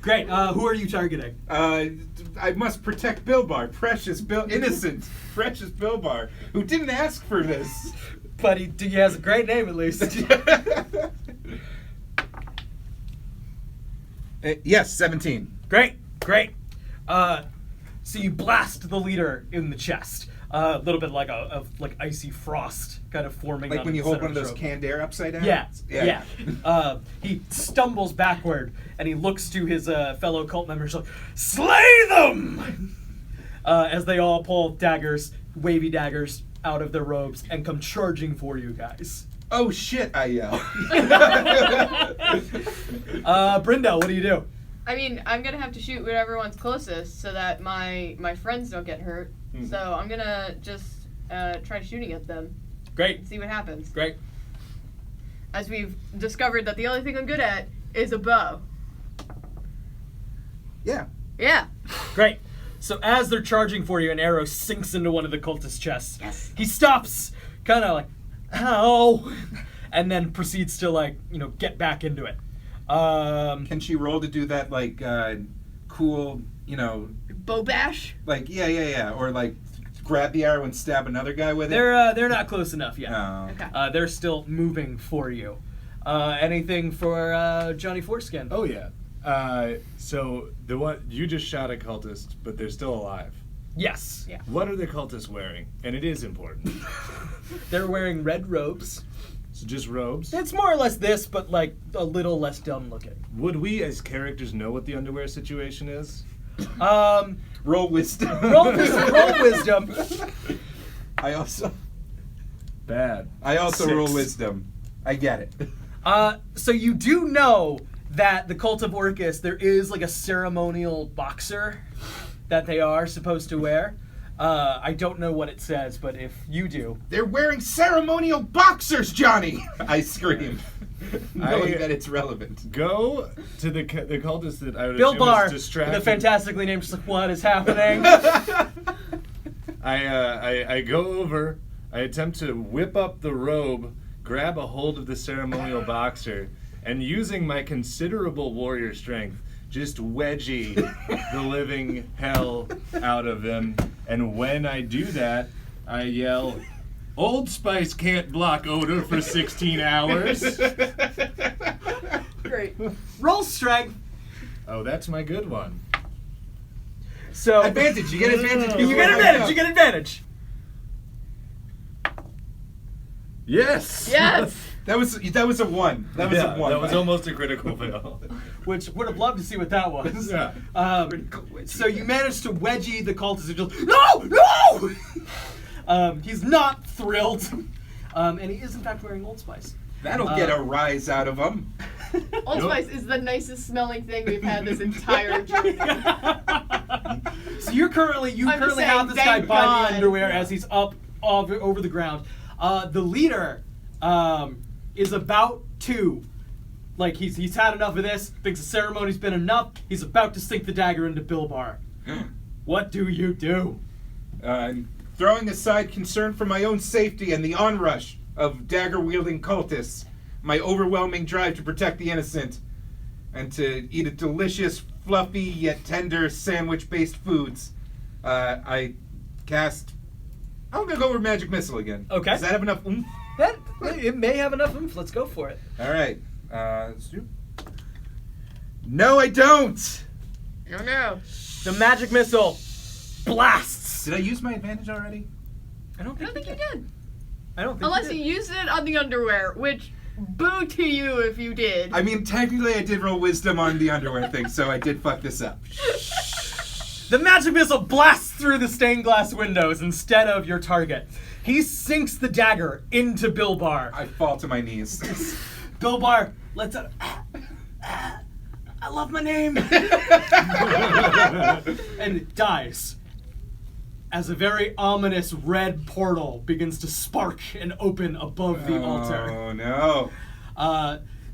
Great. Who are you targeting? I must protect Bilbar, innocent, precious Bilbar, who didn't ask for this. But he has a great name at least. Yes, 17. Great. So you blast the leader in the chest. A little bit like a like icy frost kind of forming. Like on when you the hold center one of the those stroke. canned air upside down? Yeah. He stumbles backward and he looks to his fellow cult members like, slay them! As they all pull daggers, wavy daggers, out of their robes and come charging for you guys. Oh shit, I yell. Brindell, what do you do? I mean, I'm gonna have to shoot whatever one's closest so that my friends don't get hurt. Mm-hmm. So I'm gonna just try shooting at them Great. and see what happens. Great. As we've discovered that the only thing I'm good at is a bow. Yeah. Yeah. Great. So as they're charging for you, an arrow sinks into one of the cultist's chests. Yes. He stops, kind of like, ow, and then proceeds to like, get back into it. Can she roll to do that, like, cool, Bow bash? like, yeah, or like grab the arrow and stab another guy with it? They're not close enough yet. Oh. Okay. They're still moving for you. Anything for Johnny Foreskin? Oh yeah. So the one you just shot a cultist, but they're still alive. Yes. Yeah. What are the cultists wearing? And it is important. They're wearing red robes. So just robes. It's more or less this, but like a little less dumb looking. Would we as characters know what the underwear situation is? Roll wisdom. Roll wisdom. I also Bad. roll 6. wisdom. I get it. So you do know that the cult of Orcus, there is like a ceremonial boxer that they are supposed to wear. I don't know what it says, but if you do. They're wearing ceremonial boxers, Johnny! I scream, knowing that it's relevant. Go to the cultist that I would Bill assume Barr, is distracted. the fantastically named, just like, what is happening? I go over. I attempt to whip up the robe, grab a hold of the ceremonial boxer, and using my considerable warrior strength, just wedgie the living hell out of him. And when I do that, I yell, "Old Spice can't block odor for 16 hours." Great. Roll strength. Oh, that's my good one. So Advantage, you get advantage. You get advantage. You get advantage. Yes. Yes. That was a 1. That was a 1. That was almost a critical fail. Which would have loved to see what that was. Yeah. So you managed to wedgie the cultist and just no. He's not thrilled, and he is in fact wearing Old Spice. That'll get a rise out of him. Old Spice is the nicest smelling thing we've had this entire journey. So you currently I'm just saying, have this guy thank by God. the underwear as he's up over the ground. The leader is about to, like, he's had enough of this, thinks the ceremony's been enough, he's about to sink the dagger into Bilbar. What do you do? Throwing aside concern for my own safety and the onrush of dagger-wielding cultists, my overwhelming drive to protect the innocent, and to eat a delicious, fluffy, yet tender sandwich-based foods, I cast... I'm gonna go over Magic Missile again. Okay. Does that have enough oomph? It may have enough oomph. Let's go for it. Alright. Let's do... No, I don't! Oh no. The magic missile blasts. Did I use my advantage already? I don't I don't think you did. I don't think Unless you you did. used it on the underwear, which boo to you if you did. I mean, technically I did roll wisdom on the underwear thing, so I did fuck this up. The magic missile blasts through the stained glass windows instead of your target. He sinks the dagger into Bilbar. I fall to my knees. Bilbar, let's. I love my name. And dies. As a very ominous red portal begins to spark and open above the altar. Oh no.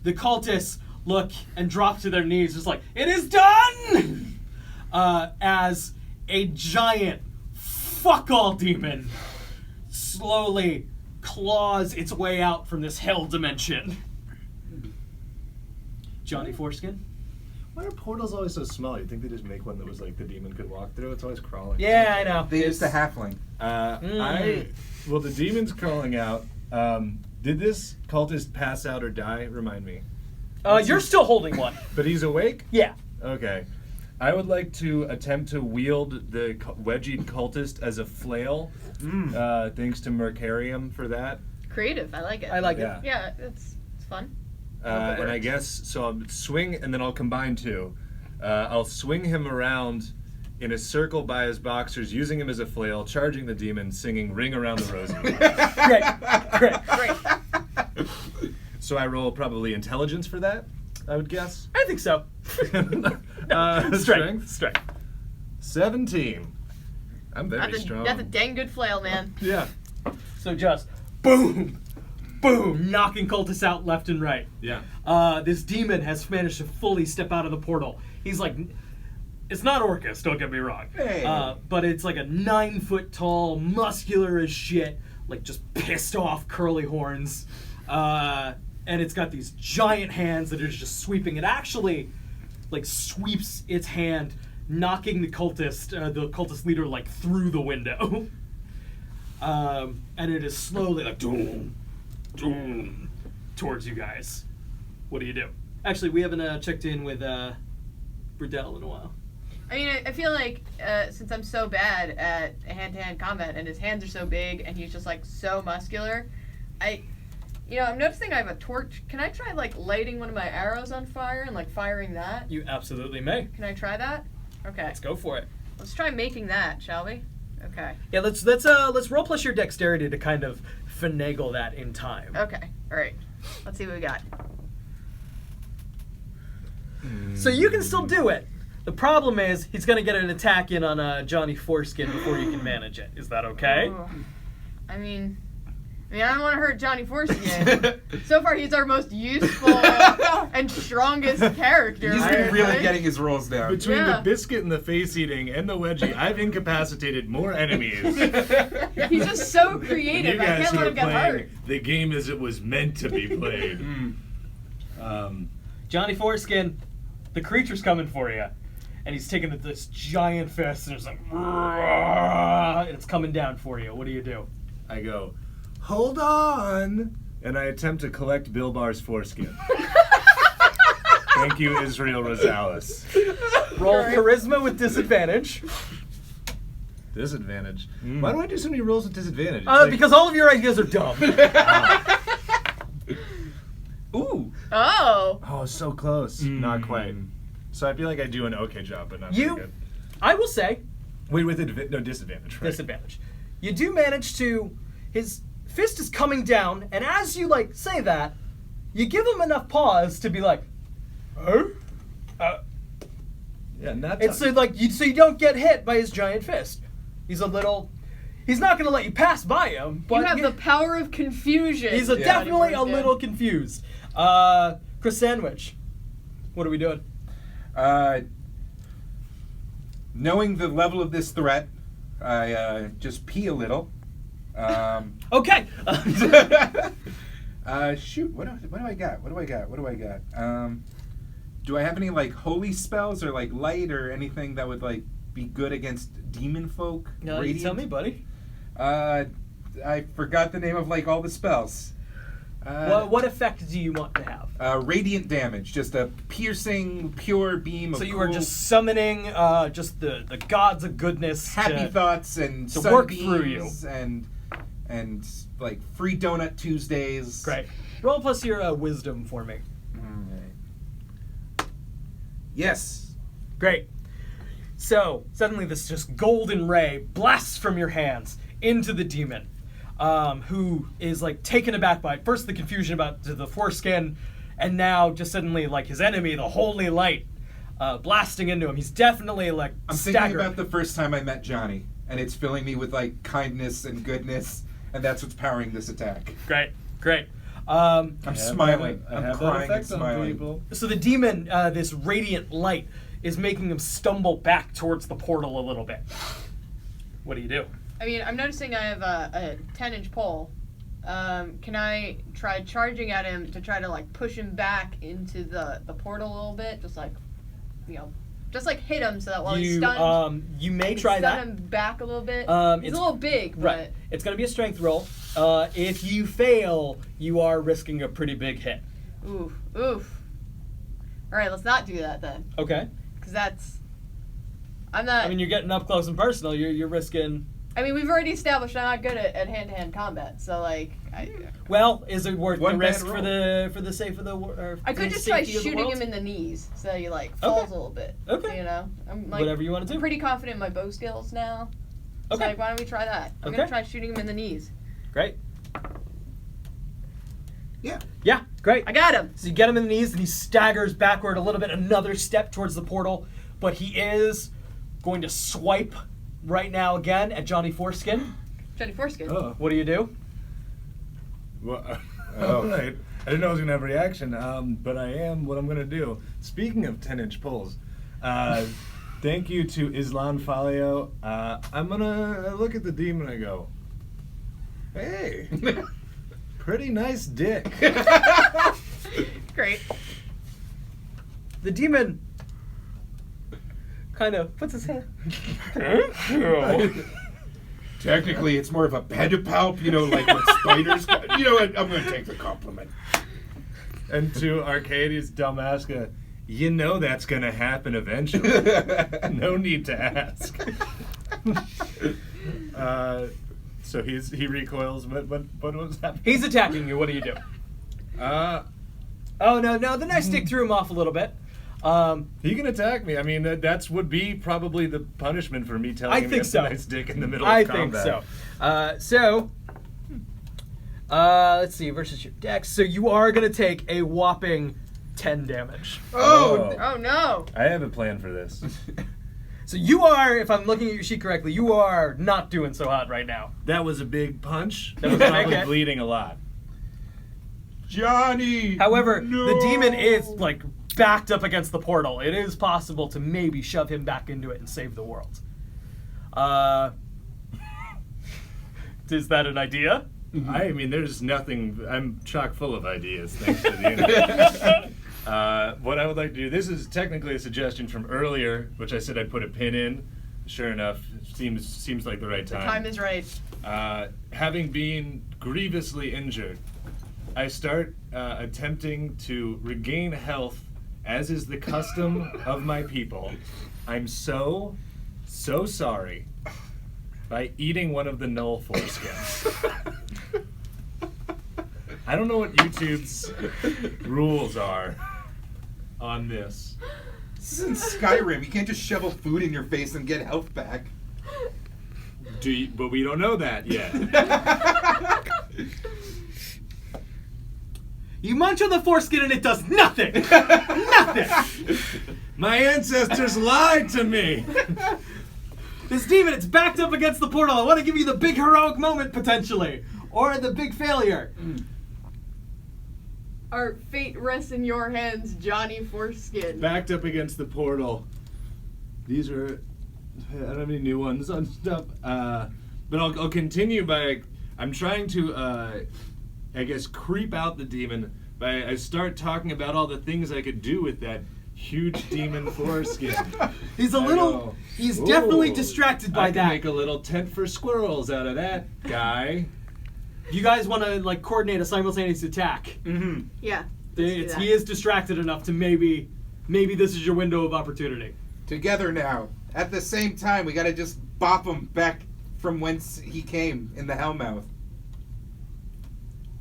The cultists look and drop to their knees, just like, it is done! As a giant fuck-all demon slowly claws its way out from this hell dimension. Johnny Foreskin? Why are portals always so small? You'd think they just make one that was like the demon could walk through. It's always crawling. Yeah, I know. They used the halfling. Well, the demon's crawling out. Did this cultist pass out or die? Remind me. You're still holding one. But he's awake? Yeah. Okay. I would like to attempt to wield the wedgied cultist as a flail. Thanks to Mercarium for that. Creative. I like it. I like Yeah. it. Yeah, it's fun. And I guess, so I'll swing and then I'll combine two. I'll swing him around in a circle by his boxers, using him as a flail, charging the demon, singing Ring Around the Rosie. Great. So I roll probably intelligence for that, I would guess. I think so. Strength. 17. I'm very strong. That's a dang good flail, man. Yeah. So just boom, boom, knocking cultists out left and right. Yeah. This demon has managed to fully step out of the portal. He's like, it's not Orcus, don't get me wrong. Hey. But it's like a 9-foot tall, muscular as shit, like just pissed off curly horns. And it's got these giant hands that are just sweeping. It actually like sweeps its hand, knocking the cultist leader like through the window. And it is slowly like doom, doom towards you guys. What do you do? Actually, we haven't checked in with Burdell in a while. I mean, I feel like since I'm so bad at hand-to-hand combat and his hands are so big and he's just like so muscular, I'm noticing I have a torch. Can I try like lighting one of my arrows on fire and like firing that? You absolutely may. Can I try that? Okay. Let's go for it. Let's try making that, shall we? Okay. Yeah, let's roll plus your dexterity to kind of finagle that in time. Okay. All right. Let's see what we got. So you can still do it. The problem is he's going to get an attack in on Johnny Foreskin before you can manage it. Is that okay? Ooh. I mean, I don't want to hurt Johnny Foreskin. So far, he's our most useful and strongest character. He's been really getting his rolls down. Between the biscuit and the face eating and the wedgie, I've incapacitated more enemies. He's just so And creative. you I guys can't who let are him get hurt. playing the game as it was meant to be played. Johnny Foreskin, the creature's coming for you. And he's taking this giant fist and it's like, and it's coming down for you. What do you do? I go, hold on, and I attempt to collect Bilbar's foreskin. Thank you, Israel Rosales. Roll charisma with disadvantage. Disadvantage. Why do I do so many rolls with disadvantage? Because all of your ideas are dumb. Ooh. Oh, so close. Not quite. So I feel like I do an okay job, but not very good. I will say, Wait, with disadvantage, right? disadvantage. You do manage to, his fist is coming down, and as you like say that, you give him enough pause to be like, huh? Yeah, not It's so you don't get hit by his giant fist. He's not going to let you pass by him. But You have the power of confusion. he's Yeah. definitely a little confused. Chris Sandwich, what are we doing? Knowing the level of this threat, I just pee a little. Okay. Shoot, what do I got? Do I have any like holy spells or like light or anything that would like be good against demon folk? You Radiant? tell me, buddy. I forgot the name of like all the spells. What effect do you want to have? Radiant damage, just a piercing, pure beam of So you are cool, just summoning just the gods of goodness happy thoughts and to work sunbeams through you. and like free donut Tuesdays. Great. Roll plus your wisdom for me. Alright. Yes. Great. So suddenly this just golden ray blasts from your hands into the demon. who is like taken aback by first the confusion about the foreskin, and now just suddenly like his enemy, the holy light, blasting into him. He's definitely like I'm staggered. thinking about the first time I met Johnny, and it's filling me with like kindness and goodness, and that's what's powering this attack. Great. I'm smiling. I'm crying and smiling. People. So the demon, this radiant light, is making him stumble back towards the portal a little bit. What do you do? I mean, I'm noticing I have a 10-inch pole. Can I try charging at him to try to like push him back into the portal a little bit? Just like, just like hit him so that while he's stunned, you may I can try stun that. him back a little bit. He's It's- a little big, but Right. It's going to be a strength roll. If you fail, you are risking a pretty big hit. oof. All right, let's not do that then, Okay. because that's. I'm not. I mean, you're getting up close and personal. You're risking. we've already established I'm not good at hand-to-hand combat, so like, Well, is it worth One the risk bad for the sake of the or I for could the just try safety of the shooting world? him in the knees, so he like falls a little bit. Okay. I'm like Whatever you want to I'm do. pretty confident in my bow skills now. So Okay. like, why don't we try that? I'm Okay. gonna try shooting him in the knees. Great. Yeah. Yeah. Great. I got him. So you get him in the knees, and he staggers backward a little bit, another step towards the portal, but he is going to swipe right now again at Johnny Foreskin. Johnny Foreskin. Oh. What do you do? Well, Oh. all right. I didn't know I was gonna have a reaction, but I am. What I'm gonna do. Speaking of 10-inch poles, thank you to Islam Falio. I'm gonna look at the demon and I go, "Hey, pretty nice dick." Great. The demon kind of puts his hand. Technically, it's more of a pedipalp, like when spiders. You know what? I'm going to take the compliment. And to Arcadius Dalmasca, you know that's gonna happen eventually. No need to ask. So he recoils. What was happening? He's attacking you. What do you do? Oh no! The knife stick threw him off a little bit. He can attack me. I mean, that would be probably the punishment for me telling I him think he has so. a nice dick in the middle I of think combat. so. Let's see, versus your dex. So you are going to take a whopping 10 damage. Oh! Oh no. I have a plan for this. So you are, if I'm looking at your sheet correctly, you are not doing so hot right now. That was a big punch. That was I'm a big probably hit. bleeding a lot. Johnny! However, no! the demon is, like, backed up against the portal. It is possible to maybe shove him back into it and save the world. Is that an idea? I mean, there's nothing. I'm chock full of ideas, thanks to the internet. What I would like to do, this is technically a suggestion from earlier, which I said I'd put a pin in. Sure enough, seems like the right The time. time is right. Having been grievously injured, I start attempting to regain health, as is the custom of my people. I'm so sorry. By eating one of the null foreskins. I don't know what YouTube's rules are on this. This is in Skyrim. You can't just shovel food in your face and get health back. But we don't know that yet. You munch on the foreskin and it does nothing! Nothing! My ancestors lied to me. This demon, it's backed up against the portal. I want to give you the big heroic moment, potentially. Or the big failure. Our fate rests in your hands, Johnny Foreskin. Backed up against the portal. These are. I don't have any new ones on stuff. But I'll continue by. I'm trying to, I guess, creep out the demon. I start talking about all the things I could do with that huge demon foreskin. He's a I little. know. He's definitely Ooh, distracted I by can that. make a little tent for squirrels out of that guy. You guys want to like coordinate a simultaneous attack. Mm-hmm. Yeah. let's do that. He is distracted enough to maybe this is your window of opportunity. Together now. At the same time, we gotta just bop him back from whence he came in the Hellmouth.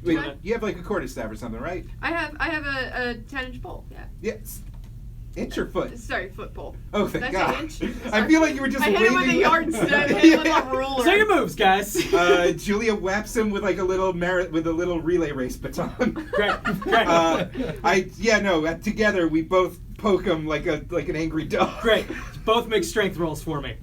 Wait, Okay. you have like a quarterstaff or something, right? I have a 10-inch pole. Yeah. Yes. Inch or foot? Sorry, foot pole. Oh, Did thank I say God. inch? I Sorry. feel like you were just I hit him with a waving- yardstick. I hit him with a ruler. So your moves, guys. Julia whaps him with like a little relay race baton. Great. Together we both poke him like an angry dog. Great. Both make strength rolls for me.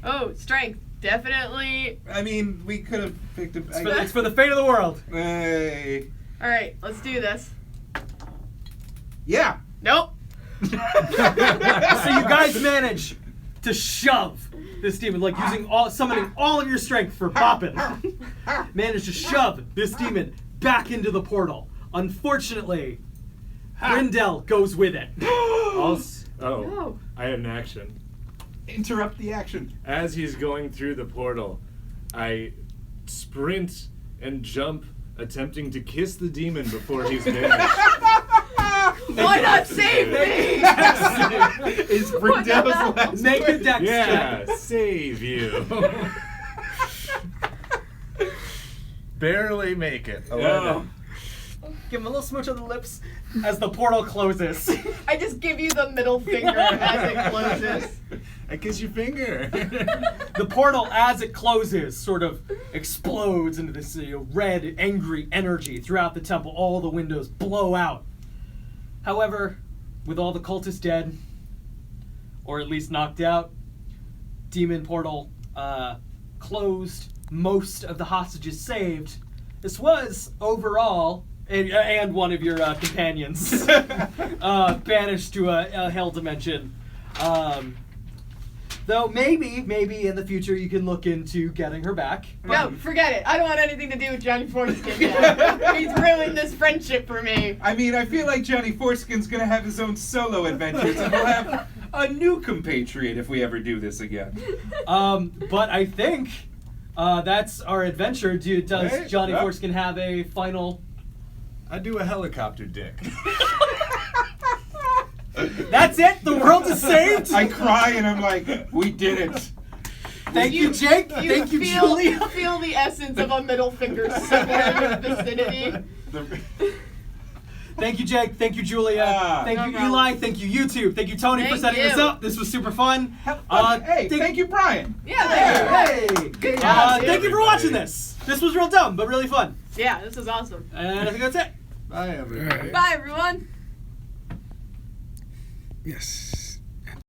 Oh, strength. Definitely. I mean, we could have picked a. It's for the fate of the world. Hey. All right, let's do this. Yeah. Nope. So you guys manage to shove this demon, like summoning all of your strength for bopping. Manage to shove this demon back into the portal. Unfortunately, Brindell goes with it. No. I had an action. Interrupt the action. As he's going through the portal, I sprint and jump, attempting to kiss the demon before he's vanished. Why not save me? Is Brindell's last Make a word. dex Yeah, check. save you. Barely make it. 11. Give him a little smooch on the lips as the portal closes. I just give you the middle finger as it closes. I kiss your finger. The portal, as it closes, sort of explodes into this red, angry energy throughout the temple. All the windows blow out. However, with all the cultists dead, or at least knocked out, demon portal closed, most of the hostages saved. This was, overall, and one of your companions banished to a hell dimension. Though maybe in the future you can look into getting her back. No, forget it. I don't want anything to do with Johnny Foreskin now. He's ruined this friendship for me. I mean, I feel like Johnny Foreskin's gonna have his own solo adventures, and we'll have a new compatriot if we ever do this again. But I think that's our adventure. Does Right. Johnny Yep. Foreskin have a final? I do a helicopter dick. That's it. The world is saved. I cry and I'm like, we did it. Thank you, Jake. Thank you, Julia. You feel the essence of a middle finger somewhere in the vicinity. Thank you, Jake. Thank you, Julia. Thank No you, problem. Eli. Thank you, YouTube. Thank you, Tony, for Thank setting this you. up. This was super fun. Hey, thank you, Brian. Yeah, there you go. Hey. Good job, dude. Thank you for watching this. This was real dumb, but really fun. Yeah, this is awesome. And I think that's it. Bye, everybody. Bye, everyone. Yes.